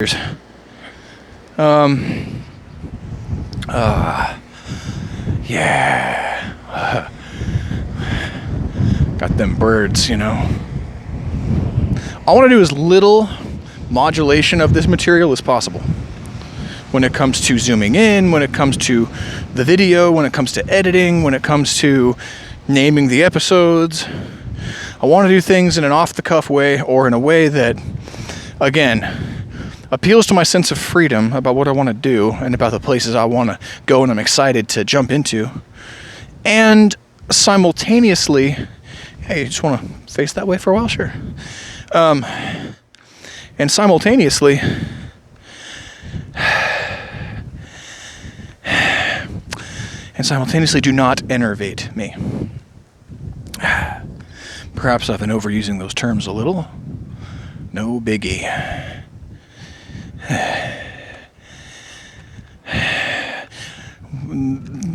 Yeah. Got them birds, I want to do as little modulation of this material as possible. When it comes to zooming in, when it comes to the video, when it comes to editing, when it comes to naming the episodes. I want to do things in an off-the-cuff way, or in a way that, again, appeals to my sense of freedom about what I want to do and about the places I want to go and I'm excited to jump into. And simultaneously, hey, you just want to face that way for a while? Sure. And simultaneously, do not enervate me. Perhaps I've been overusing those terms a little. No biggie.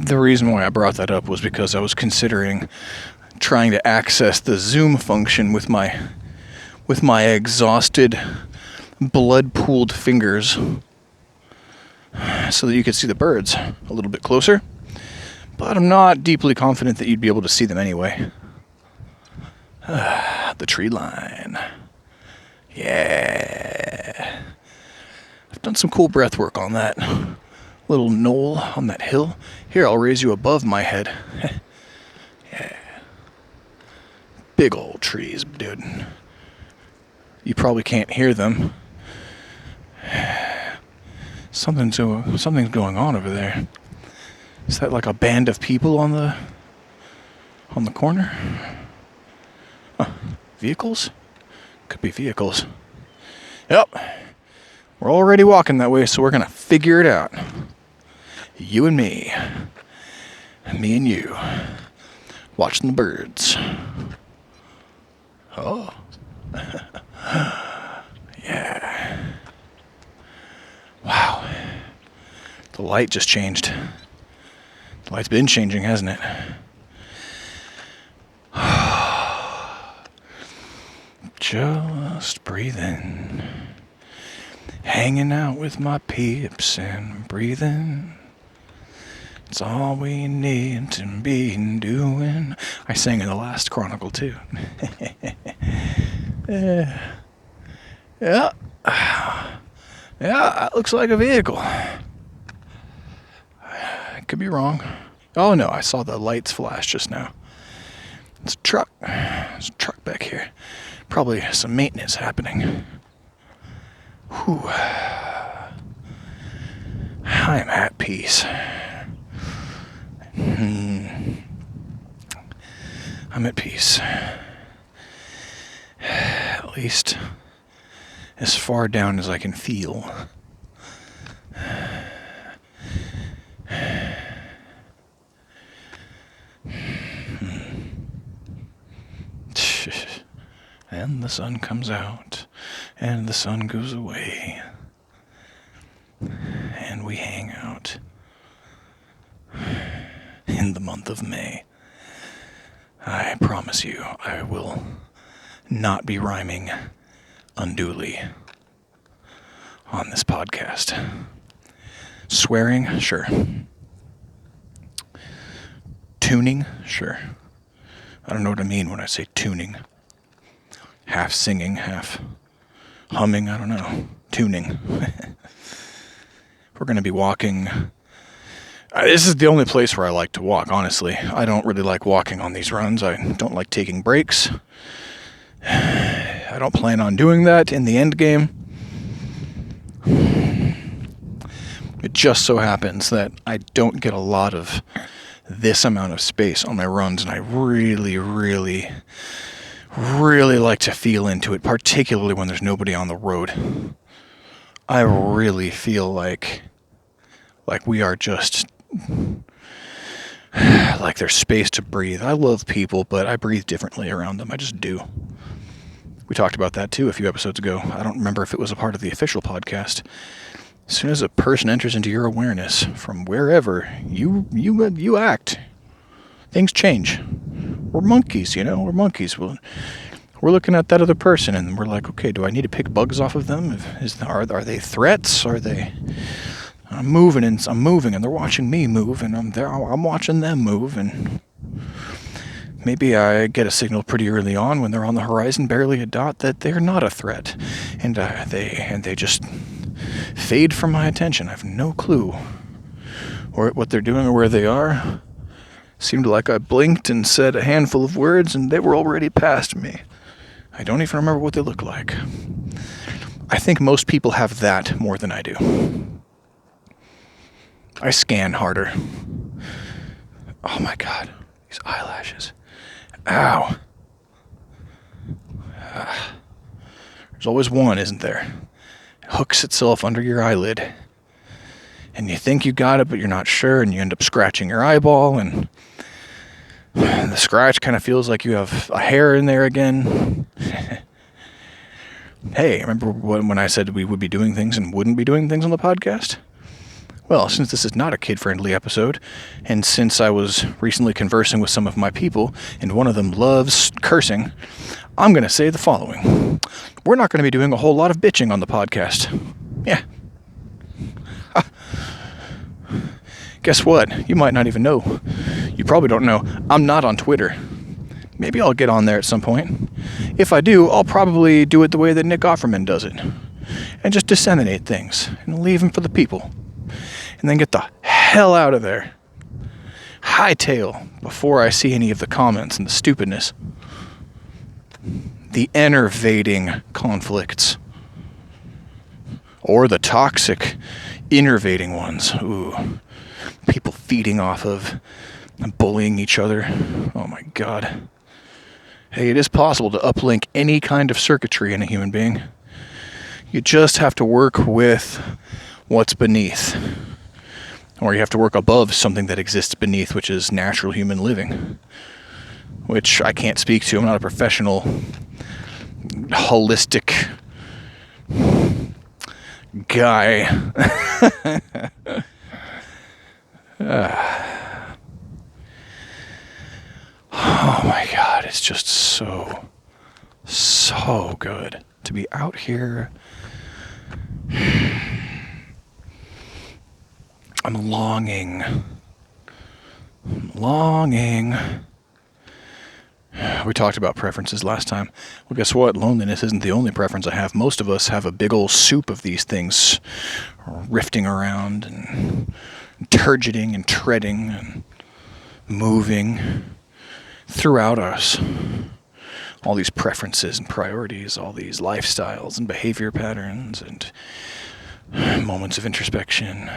The reason why I brought that up was because I was considering trying to access the zoom function with my exhausted, blood-pooled fingers so that you could see the birds a little bit closer. But I'm not deeply confident that you'd be able to see them anyway. The tree line. Yeah. I've done some cool breath work on that little knoll on that hill. Here, I'll raise you above my head. Yeah. Big old trees, dude. You probably can't hear them. Something's going on over there. Is that like a band of people on the corner? Vehicles? Could be vehicles. Yep. We're already walking that way, so we're gonna figure it out. You and me. Me and you. Watching the birds. Oh. Yeah. Wow. The light just changed. The light's been changing, hasn't it? Just breathing. Hanging out with my peeps and breathing. It's all we need to be doing. I sang in the last Chronicle too. Yeah. Yeah, that looks like a vehicle. I could be wrong. Oh no, I saw the lights flash just now. It's a truck. There's a truck back here. Probably some maintenance happening. Whew. I'm at peace. I'm at peace. At least as far down as I can feel. And the sun comes out, and the sun goes away, and we hang out in the month of May. I promise you, I will not be rhyming unduly on this podcast. Swearing? Sure. Tuning? Sure. I don't know what I mean when I say tuning. Half singing, half humming, I don't know. Tuning. We're going to be walking. This is the only place where I like to walk, honestly. I don't really like walking on these runs. I don't like taking breaks. I don't plan on doing that in the end game. It just so happens that I don't get a lot of this amount of space on my runs, and I really, really, really like to feel into it, particularly when there's nobody on the road. I really feel like we are just, like there's space to breathe. I love people, but I breathe differently around them. I just do. We talked about that too a few episodes ago. I don't remember if it was a part of the official podcast. As soon as a person enters into your awareness from wherever you act, things change. We're monkeys, We're monkeys. we're looking at that other person and we're like, okay, do I need to pick bugs off of them? Are they threats? Are they... I'm moving and they're watching me move, and I'm watching them move, and maybe I get a signal pretty early on when they're on the horizon, barely a dot, that they're not a threat, and they just fade from my attention. I have no clue or what they're doing or where they are. Seemed like I blinked and said a handful of words, and they were already past me. I don't even remember what they look like. I think most people have that more than I do. I scan harder. Oh my God, these eyelashes. Ow. There's always one, isn't there? It hooks itself under your eyelid. And you think you got it, but you're not sure, and you end up scratching your eyeball, and the scratch kind of feels like you have a hair in there again. Hey, remember when I said we would be doing things and wouldn't be doing things on the podcast? Well, since this is not a kid-friendly episode, and since I was recently conversing with some of my people, and one of them loves cursing, I'm going to say the following. We're not going to be doing a whole lot of bitching on the podcast. Yeah. Guess what? You might not even know. You probably don't know. I'm not on Twitter. Maybe I'll get on there at some point. If I do, I'll probably do it the way that Nick Offerman does it. And just disseminate things, and leave them for the people. And then get the hell out of there. Hightail before I see any of the comments and the stupidness. The enervating conflicts. Or the toxic, innervating ones. Ooh. People feeding off of and bullying each other. Oh my God. Hey, it is possible to uplink any kind of circuitry in a human being. You just have to work with what's beneath. Or you have to work above something that exists beneath, which is natural human living. Which I can't speak to. I'm not a professional, holistic guy. Oh my God, it's just so good to be out here. I'm longing. We talked about preferences last time. Well, guess what? Loneliness isn't the only preference I have. Most of us have a big old soup of these things rifting around and turgiding and treading and moving throughout us. All these preferences and priorities, all these lifestyles and behavior patterns and moments of introspection.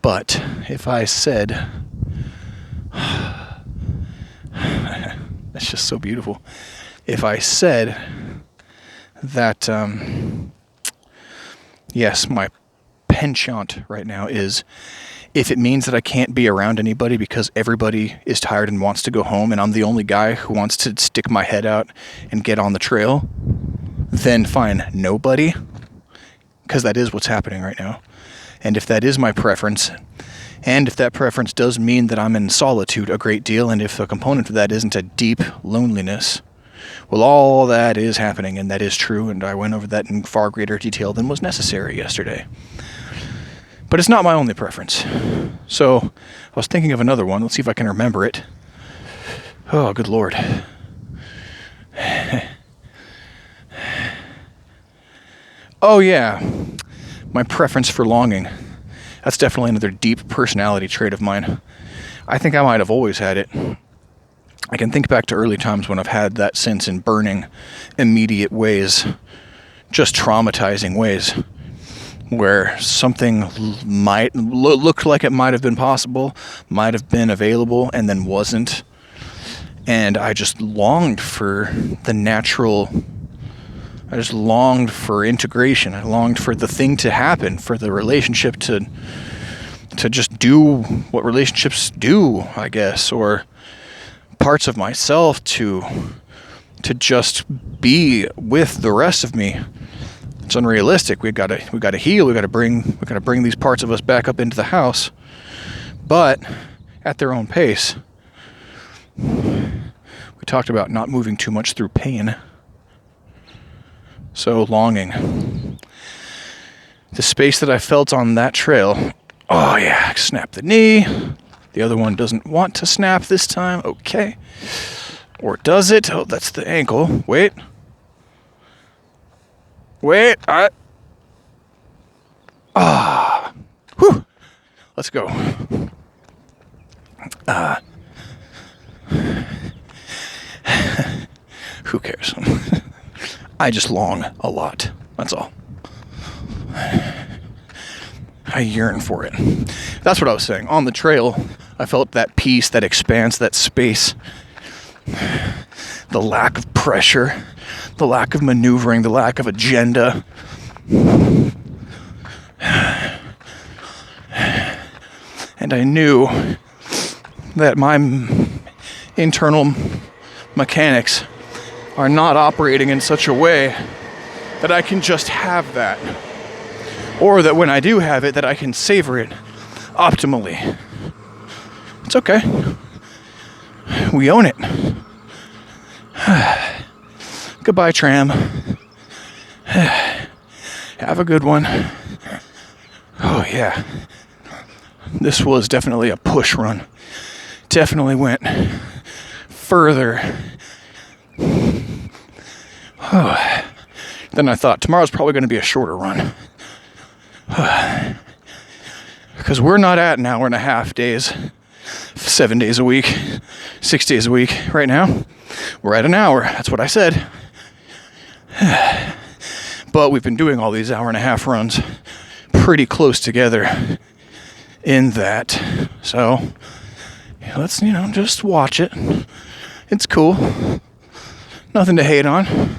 But if I said, that's just so beautiful. If I said that, yes, my penchant right now is, if it means that I can't be around anybody because everybody is tired and wants to go home and I'm the only guy who wants to stick my head out and get on the trail, then fine, nobody. Because that is what's happening right now. And if that is my preference, and if that preference does mean that I'm in solitude a great deal, and if a component of that isn't a deep loneliness, well, all that is happening, and that is true, and I went over that in far greater detail than was necessary yesterday. But it's not my only preference. So, I was thinking of another one. Let's see if I can remember it. Oh, good Lord. Oh, yeah. My preference for longing. That's definitely another deep personality trait of mine. I think I might have always had it. I can think back to early times when I've had that sense in burning, immediate ways, just traumatizing ways, where something might looked like it might have been possible, might have been available, and then wasn't. And I just longed for the natural. I just longed for integration. I longed for the thing to happen, for the relationship to just do what relationships do, I guess, or parts of myself to just be with the rest of me. It's unrealistic. We gotta heal. We gotta bring these parts of us back up into the house, but at their own pace. We We talked about not moving too much through pain. So longing. The space that I felt on that trail. Oh yeah, snap the knee. The other one doesn't want to snap this time. Okay. Or does it? Oh, that's the ankle. Wait. Whew. Let's go. Who cares? I just long a lot. That's all. I yearn for it. That's what I was saying. On the trail, I felt that peace, that expanse, that space. The lack of pressure, the lack of maneuvering, the lack of agenda. And I knew that my internal mechanics are not operating in such a way that I can just have that. Or that when I do have it, that I can savor it optimally. It's okay. We own it. Goodbye, tram. Have a good one. Oh, yeah. This was definitely a push run. Definitely went further than I thought. Tomorrow's probably going to be a shorter run. Because we're not at an hour and a half days, 7 days a week, 6 days a week right now. We're at an hour. That's what I said. But we've been doing all these hour and a half runs pretty close together in that. So let's, just watch it. It's cool. Nothing to hate on.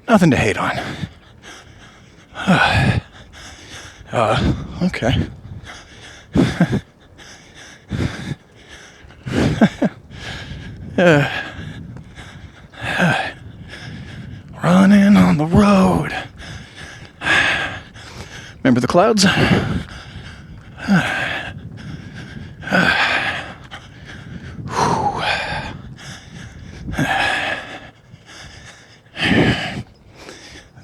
Nothing to hate on. Okay. Running on the road. Remember the clouds?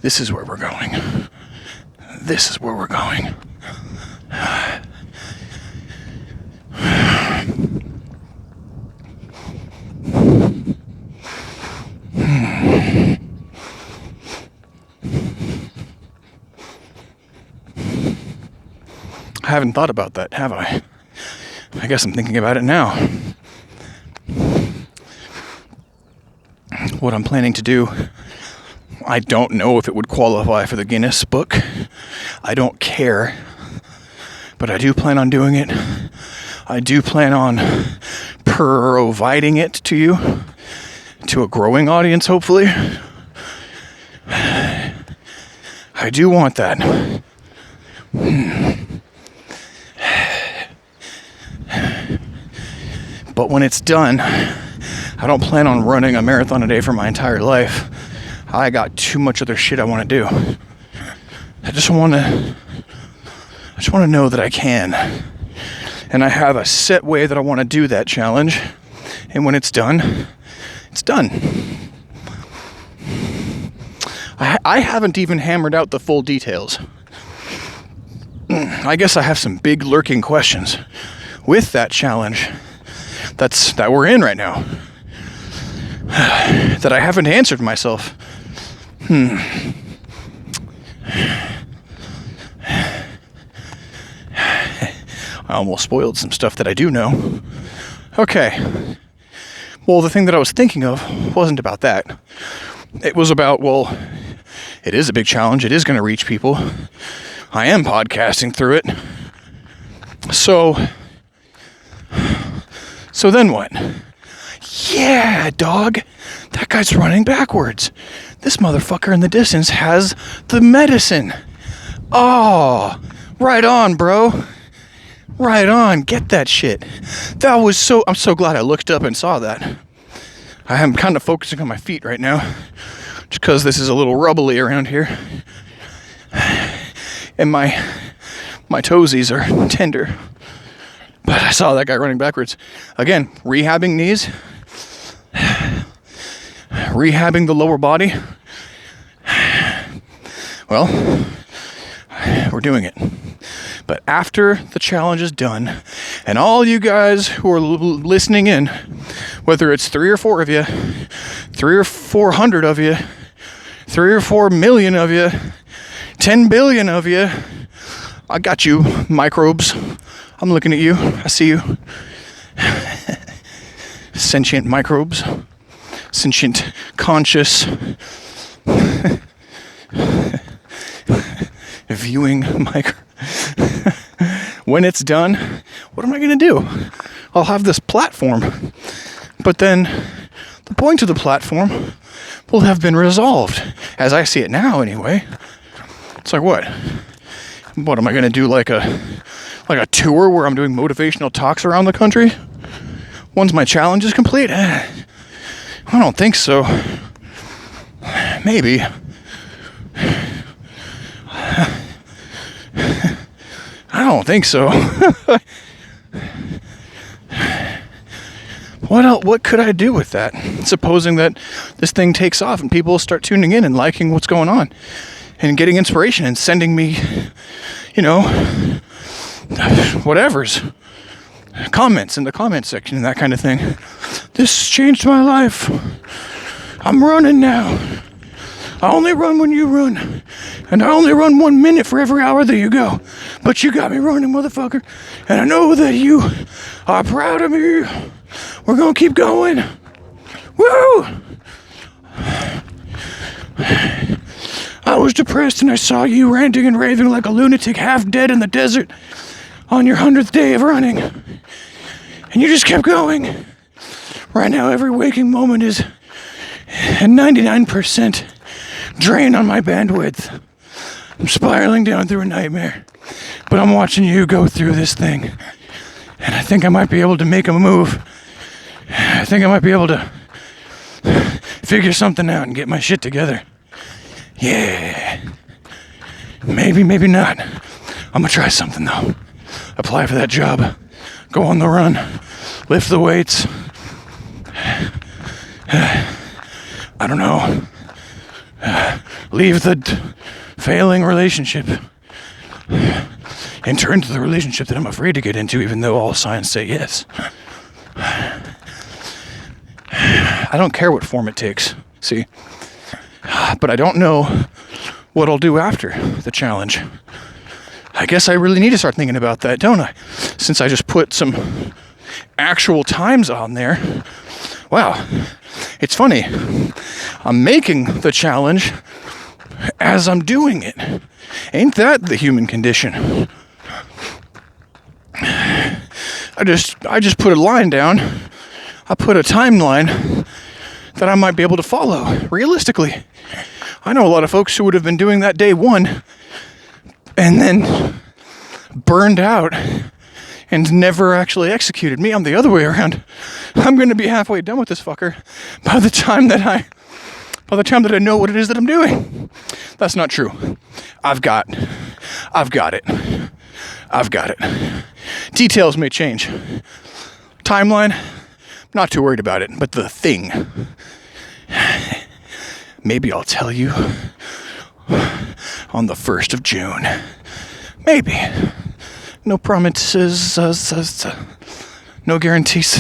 This is where we're going. This is where we're going. I haven't thought about that, have I? I guess I'm thinking about it now. What I'm planning to do, I don't know if it would qualify for the Guinness book. I don't care. But I do plan on doing it. I do plan on providing it to you, to a growing audience, hopefully. I do want that. But when it's done, I don't plan on running a marathon a day for my entire life. I got too much other shit I want to do. I just want to know that I can. And I have a set way that I want to do that challenge. And when it's done, it's done. I haven't even hammered out the full details. I guess I have some big lurking questions with that challenge that we're in right now. That I haven't answered myself. I almost spoiled some stuff that I do know. Okay. Well, the thing that I was thinking of wasn't about that. It was about, well, it is a big challenge. It is going to reach people. I am podcasting through it. So then what? Yeah, dog. That guy's running backwards. This motherfucker in the distance has the medicine. Oh, right on, bro. Right on. Get that shit. I'm so glad I looked up and saw that. I am kind of focusing on my feet right now, just because this is a little rubbly around here. And my toesies are tender. But I saw that guy running backwards. Again, rehabbing knees. rehabbing the lower body. Well, we're doing it. But after the challenge is done, and all you guys who are listening in, whether it's 3 or 4 of you, 3 or 400 of you, 3 or 4 million of you, 10 billion of you, I got you, microbes. I'm looking at you. I see you. Sentient microbes. Sentient, conscious, viewing micro. When it's done, what am I going to do? I'll have this platform. But then the point of the platform will have been resolved, as I see it now anyway. It's like what? What am I going to do, like a tour where I'm doing motivational talks around the country? Once my challenge is complete? I don't think so. Maybe. I don't think so. What could I do with that? Supposing that this thing takes off and people start tuning in and liking what's going on and getting inspiration and sending me, whatever's comments in the comment section and that kind of thing. This changed my life. I'm running now. I only run when you run. And I only run 1 minute for every hour that you go. But you got me running, motherfucker. And I know that you are proud of me. We're gonna keep going. Woo! I was depressed and I saw you ranting and raving like a lunatic half dead in the desert on your 100th day of running. And you just kept going. Right now, every waking moment is a 99% drain on my bandwidth. I'm spiraling down through a nightmare. But I'm watching you go through this thing. And I think I might be able to make a move. I think I might be able to figure something out and get my shit together. Yeah. Maybe, maybe not. I'm gonna try something though. Apply for that job. Go on the run. Lift the weights. I don't know. Leave the failing relationship. Enter into the relationship that I'm afraid to get into, even though all signs say yes. I don't care what form it takes, see? But I don't know what I'll do after the challenge. I guess I really need to start thinking about that, don't I? Since I just put some actual times on there. Wow, it's funny. I'm making the challenge as I'm doing it. Ain't that the human condition? I just put a line down. I put a timeline that I might be able to follow, realistically. I know a lot of folks who would have been doing that day one and then burned out and never actually executed. Me, I'm the other way around. I'm going to be halfway done with this fucker by the time that I know what it is that I'm doing. That's not true. I've got it. Details may change. Timeline, not too worried about it, but the thing. Maybe I'll tell you on the 1st of June. Maybe. No promises, no guarantees.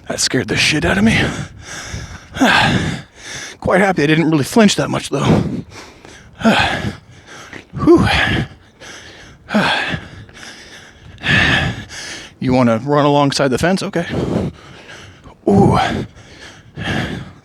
That scared the shit out of me. Quite happy I didn't really flinch that much, though. Whew. You want to run alongside the fence? Okay. Ooh.